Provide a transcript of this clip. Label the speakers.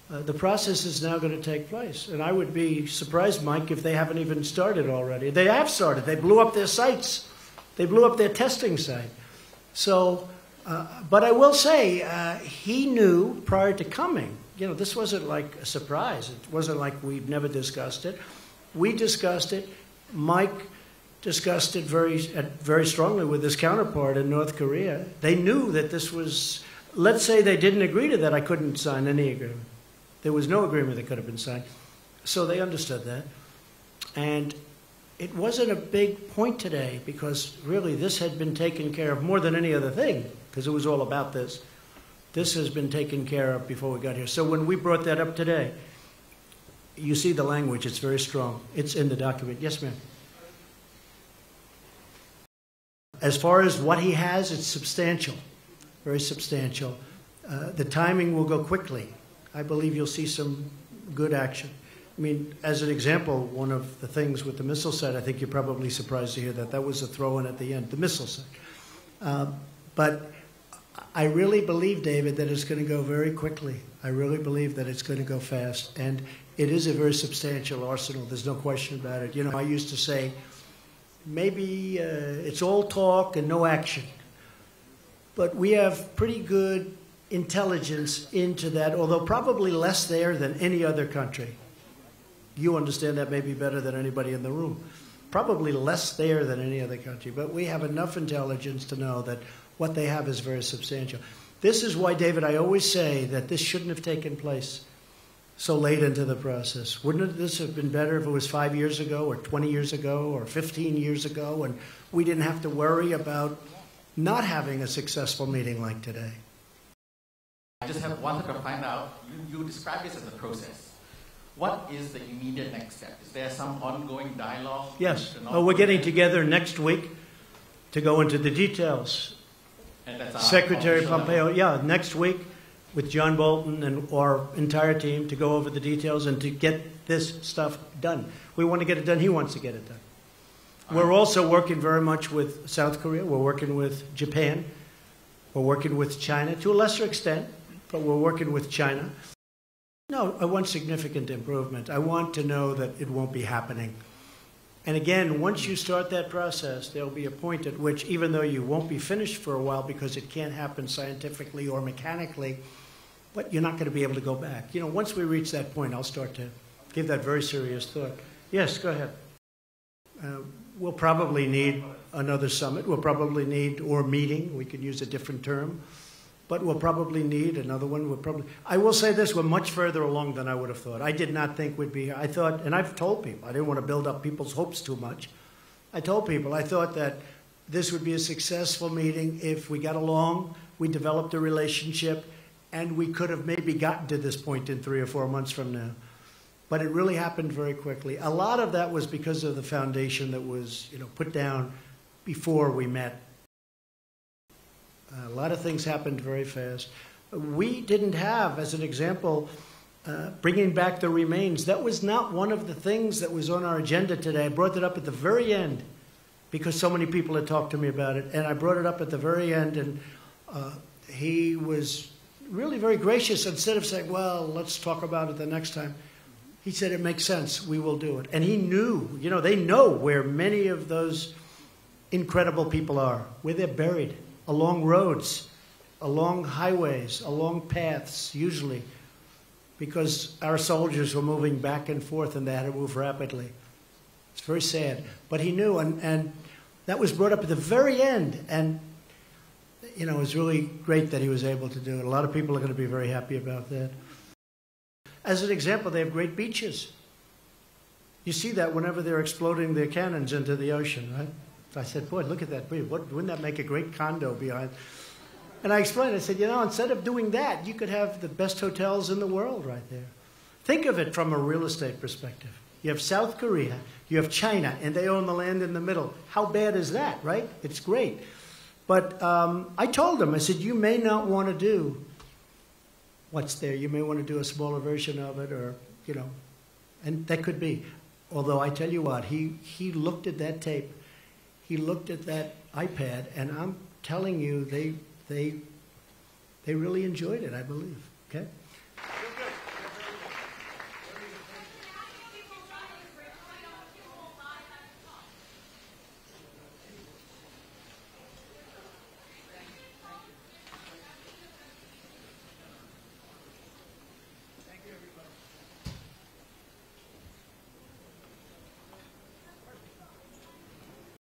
Speaker 1: The process is now going to take place. And I would be surprised, Mike, if they haven't even started already. They have started. They blew up their sites. They blew up their testing site. So, but I will say, he knew prior to coming, you know, this wasn't like a surprise. It wasn't like we'd never discussed it. We discussed it. Mike discussed it very strongly with his counterpart in North Korea. They knew that this was, let's say they didn't agree to that, I couldn't sign any agreement. There was no agreement that could have been signed. So they understood that. And it wasn't a big point today because really this had been taken care of more than any other thing because it was all about this. This has been taken care of before we got here. So when we brought that up today, you see the language, it's very strong. It's in the document. Yes, ma'am. As far as what he has, it's substantial, very substantial. The timing will go quickly. I believe you'll see some good action. I mean, as an example, one of the things with the missile set, I think you're probably surprised to hear that. That was a throw-in at the end, the missile set. But I really believe, David, that it's going to go very quickly. I really believe that it's going to go fast. And it is a very substantial arsenal. There's no question about it. You know, I used to say, maybe it's all talk and no action. But we have pretty good intelligence into that, although probably less there than any other country. You understand that maybe better than anybody in the room. Probably less there than any other country. But we have enough intelligence to know that what they have is very substantial. This is why, David, I always say that this shouldn't have taken place so late into the process. Wouldn't this have been better if it was 5 years ago or 20 years ago or 15 years ago and we didn't have to worry about not having a successful meeting like today?
Speaker 2: I just wanted to find out, you described this as a process. What is the immediate next step? Is there some ongoing dialogue?
Speaker 1: Yes. Oh, we're getting together next week to go into the details.
Speaker 2: And that's
Speaker 1: Secretary Pompeo, yeah, next week with John Bolton and our entire team to go over the details and to get this stuff done. We want to get it done. He wants to get it done. We're also working very much with South Korea. We're working with Japan. We're working with China to a lesser extent, but we're working with China. No, I want significant improvement. I want to know that it won't be happening. And again, once you start that process, there'll be a point at which, even though you won't be finished for a while because it can't happen scientifically or mechanically, but you're not going to be able to go back. You know, once we reach that point, I'll start to give that very serious thought. Yes, go ahead. We'll probably need another summit. We'll probably need, or meeting, we could use a different term, but we'll probably need another one. I will say this, we're much further along than I would have thought. I did not think we'd be here. I thought, and I've told people, I didn't want to build up people's hopes too much. I told people, I thought that this would be a successful meeting if we got along, we developed a relationship, and we could have maybe gotten to this point in 3 or 4 months from now. But it really happened very quickly. A lot of that was because of the foundation that was, you know, put down before we met. A lot of things happened very fast. We didn't have, as an example, bringing back the remains. That was not one of the things that was on our agenda today. I brought it up at the very end because so many people had talked to me about it. And I brought it up at the very end, and he was really very gracious. Instead of saying, well, let's talk about it the next time, he said, it makes sense, we will do it. And he knew, you know, they know where many of those incredible people are, where they're buried, along roads, along highways, along paths, usually, because our soldiers were moving back and forth and they had to move rapidly. It's very sad. But he knew, and that was brought up at the very end. And, you know, it was really great that he was able to do it. A lot of people are going to be very happy about that. As an example, they have great beaches. You see that whenever they're exploding their cannons into the ocean, right? I said, boy, look at that. Wouldn't that make a great condo behind? And I explained, I said, you know, instead of doing that, you could have the best hotels in the world right there. Think of it from a real estate perspective. You have South Korea, you have China, and they own the land in the middle. How bad is that, right? It's great. But I told them, I said, you may not want to do what's there. You may want to do a smaller version of it, or, you know, and that could be. Although I tell you what, he looked at that tape, he looked at that iPad, and I'm telling you, they really enjoyed it, I believe. Okay?